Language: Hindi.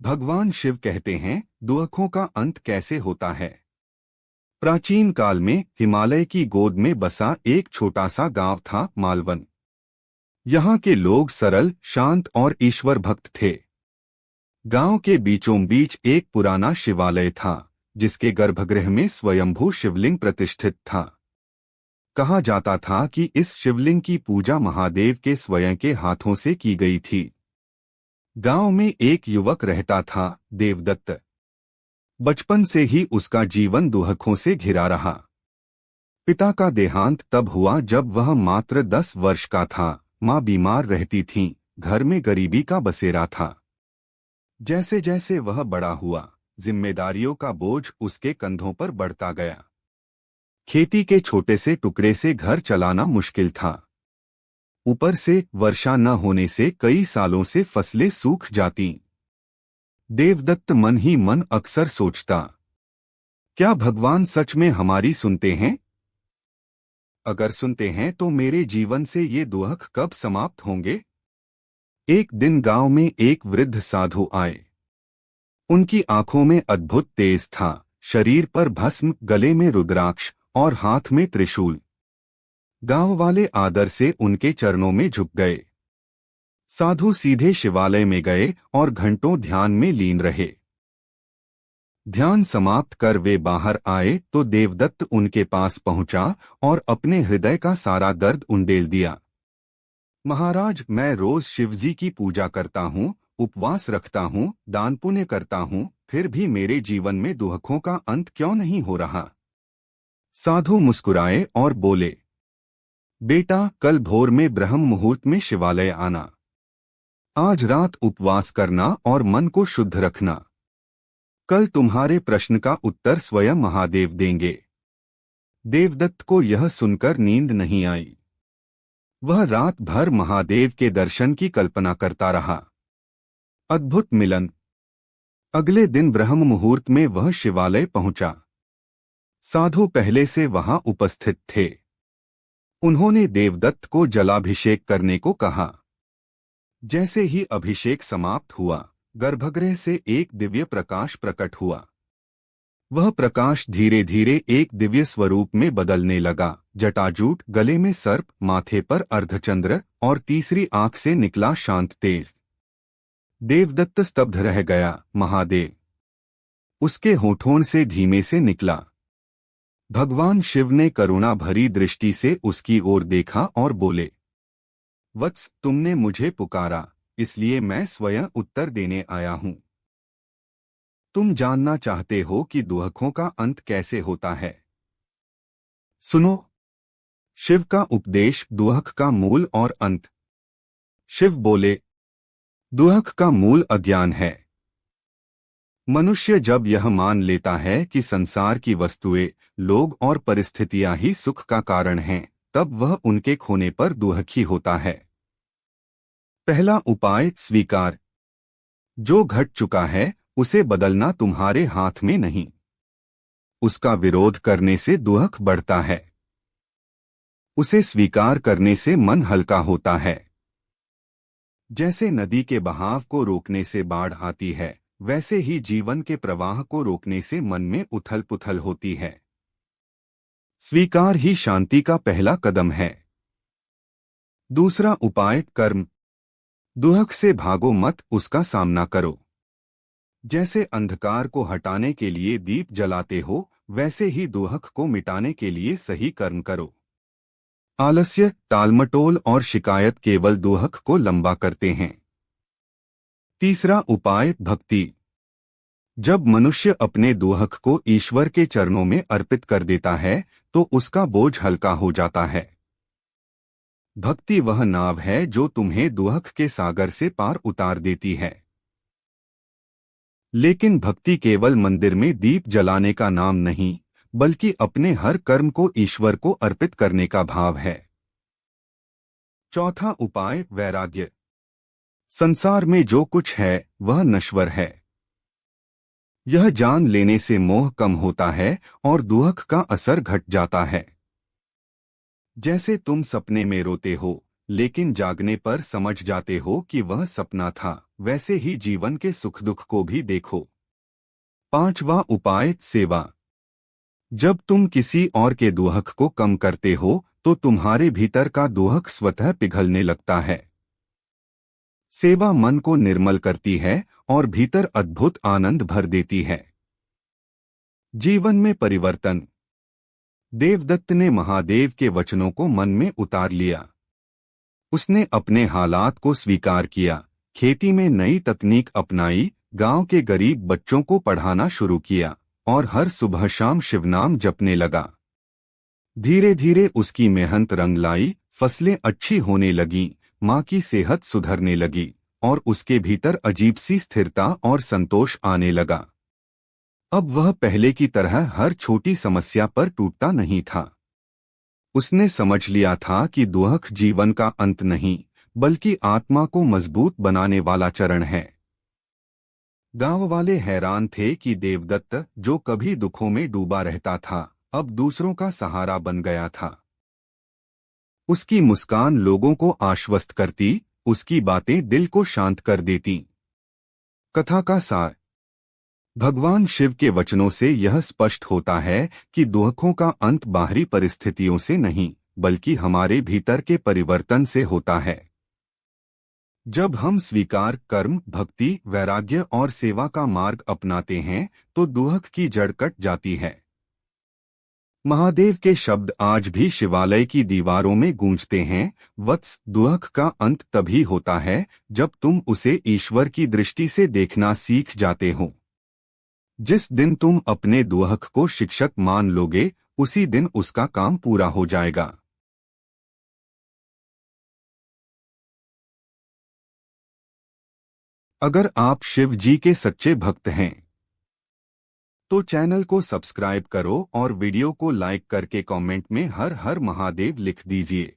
भगवान शिव कहते हैं, दुखों का अंत कैसे होता है। प्राचीन काल में हिमालय की गोद में बसा एक छोटा सा गांव था, मालवन। यहाँ के लोग सरल, शांत और ईश्वर भक्त थे। गांव के बीचों बीच एक पुराना शिवालय था, जिसके गर्भगृह में स्वयंभू शिवलिंग प्रतिष्ठित था। कहा जाता था कि इस शिवलिंग की पूजा महादेव के स्वयं के हाथों से की गई थी। गांव में एक युवक रहता था, देवदत्त। बचपन से ही उसका जीवन दुखों से घिरा रहा। पिता का देहांत तब हुआ जब वह मात्र 10 वर्ष का था। माँ बीमार रहती थीं, घर में गरीबी का बसेरा था। जैसे जैसे वह बड़ा हुआ, जिम्मेदारियों का बोझ उसके कंधों पर बढ़ता गया। खेती के छोटे से टुकड़े से घर चलाना मुश्किल था। ऊपर से वर्षा न होने से कई सालों से फसलें सूख जाती। देवदत्त मन ही मन अक्सर सोचता, क्या भगवान सच में हमारी सुनते हैं? अगर सुनते हैं तो मेरे जीवन से ये दुख कब समाप्त होंगे? एक दिन गांव में एक वृद्ध साधु आए। उनकी आंखों में अद्भुत तेज था, शरीर पर भस्म, गले में रुद्राक्ष और हाथ में त्रिशूल। गांव वाले आदर से उनके चरणों में झुक गए। साधु सीधे शिवालय में गए और घंटों ध्यान में लीन रहे। ध्यान समाप्त कर वे बाहर आए तो देवदत्त उनके पास पहुंचा और अपने हृदय का सारा दर्द उंडेल दिया। महाराज, मैं रोज शिवजी की पूजा करता हूँ, उपवास रखता हूँ, दान पुण्य करता हूँ, फिर भी मेरे जीवन में दुखों का अंत क्यों नहीं हो रहा? साधु मुस्कुराए और बोले, बेटा, कल भोर में ब्रह्म मुहूर्त में शिवालय आना। आज रात उपवास करना और मन को शुद्ध रखना। कल तुम्हारे प्रश्न का उत्तर स्वयं महादेव देंगे। देवदत्त को यह सुनकर नींद नहीं आई। वह रात भर महादेव के दर्शन की कल्पना करता रहा। अद्भुत मिलन। अगले दिन ब्रह्म मुहूर्त में वह शिवालय पहुंचा। साधु पहले से वहां उपस्थित थे। उन्होंने देवदत्त को जलाभिषेक करने को कहा। जैसे ही अभिषेक समाप्त हुआ, गर्भगृह से एक दिव्य प्रकाश प्रकट हुआ। वह प्रकाश धीरे धीरे एक दिव्य स्वरूप में बदलने लगा। जटाजूट, गले में सर्प, माथे पर अर्धचंद्र और तीसरी आंख से निकला शांत तेज। देवदत्त स्तब्ध रह गया। महादेव! उसके होठों से धीमे से निकला। भगवान शिव ने करुणा भरी दृष्टि से उसकी ओर देखा और बोले, वत्स, तुमने मुझे पुकारा, इसलिए मैं स्वयं उत्तर देने आया हूं। तुम जानना चाहते हो कि दुखों का अंत कैसे होता है। सुनो। शिव का उपदेश, दुख का मूल और अंत। शिव बोले, दुख का मूल अज्ञान है। मनुष्य जब यह मान लेता है कि संसार की वस्तुएं, लोग और परिस्थितियां ही सुख का कारण हैं, तब वह उनके खोने पर दुखी होता है। पहला उपाय, स्वीकार। जो घट चुका है उसे बदलना तुम्हारे हाथ में नहीं। उसका विरोध करने से दुख बढ़ता है। उसे स्वीकार करने से मन हल्का होता है। जैसे नदी के बहाव को रोकने से बाढ़ आती है, वैसे ही जीवन के प्रवाह को रोकने से मन में उथल पुथल होती है। स्वीकार ही शांति का पहला कदम है। दूसरा उपाय, कर्म। दुख से भागो मत, उसका सामना करो। जैसे अंधकार को हटाने के लिए दीप जलाते हो, वैसे ही दुख को मिटाने के लिए सही कर्म करो। आलस्य, टालमटोल और शिकायत केवल दुख को लंबा करते हैं। तीसरा उपाय, भक्ति। जब मनुष्य अपने दुख को ईश्वर के चरणों में अर्पित कर देता है, तो उसका बोझ हल्का हो जाता है। भक्ति वह नाव है जो तुम्हें दुख के सागर से पार उतार देती है। लेकिन भक्ति केवल मंदिर में दीप जलाने का नाम नहीं, बल्कि अपने हर कर्म को ईश्वर को अर्पित करने का भाव है। चौथा उपाय, वैराग्य। संसार में जो कुछ है वह नश्वर है। यह जान लेने से मोह कम होता है और दुख का असर घट जाता है। जैसे तुम सपने में रोते हो, लेकिन जागने पर समझ जाते हो कि वह सपना था। वैसे ही जीवन के सुख दुख को भी देखो। 5वां उपाय, सेवा। जब तुम किसी और के दुख को कम करते हो तो तुम्हारे भीतर का दुख स्वतः पिघलने लगता है। सेवा मन को निर्मल करती है और भीतर अद्भुत आनंद भर देती है। जीवन में परिवर्तन। देवदत्त ने महादेव के वचनों को मन में उतार लिया। उसने अपने हालात को स्वीकार किया, खेती में नई तकनीक अपनाई, गांव के गरीब बच्चों को पढ़ाना शुरू किया और हर सुबह शाम शिवनाम जपने लगा। धीरे धीरे उसकी मेहनत रंग लाई, फसलें अच्छी होने लगीं, माँ की सेहत सुधरने लगी और उसके भीतर अजीब सी स्थिरता और संतोष आने लगा। अब वह पहले की तरह हर छोटी समस्या पर टूटता नहीं था। उसने समझ लिया था कि दुख जीवन का अंत नहीं, बल्कि आत्मा को मजबूत बनाने वाला चरण है। गांव वाले हैरान थे कि देवदत्त, जो कभी दुखों में डूबा रहता था, अब दूसरों का सहारा बन गया था। उसकी मुस्कान लोगों को आश्वस्त करती, उसकी बातें दिल को शांत कर देती। कथा का सार। भगवान शिव के वचनों से यह स्पष्ट होता है कि दुखों का अंत बाहरी परिस्थितियों से नहीं, बल्कि हमारे भीतर के परिवर्तन से होता है। जब हम स्वीकार, कर्म, भक्ति, वैराग्य और सेवा का मार्ग अपनाते हैं तो दुख की जड़ कट जाती है। महादेव के शब्द आज भी शिवालय की दीवारों में गूंजते हैं। वत्स, दुख का अंत तभी होता है जब तुम उसे ईश्वर की दृष्टि से देखना सीख जाते हो। जिस दिन तुम अपने दुख को शिक्षक मान लोगे, उसी दिन उसका काम पूरा हो जाएगा। अगर आप शिव जी के सच्चे भक्त हैं तो चैनल को सब्सक्राइब करो और वीडियो को लाइक करके कमेंट में हर हर महादेव लिख दीजिए।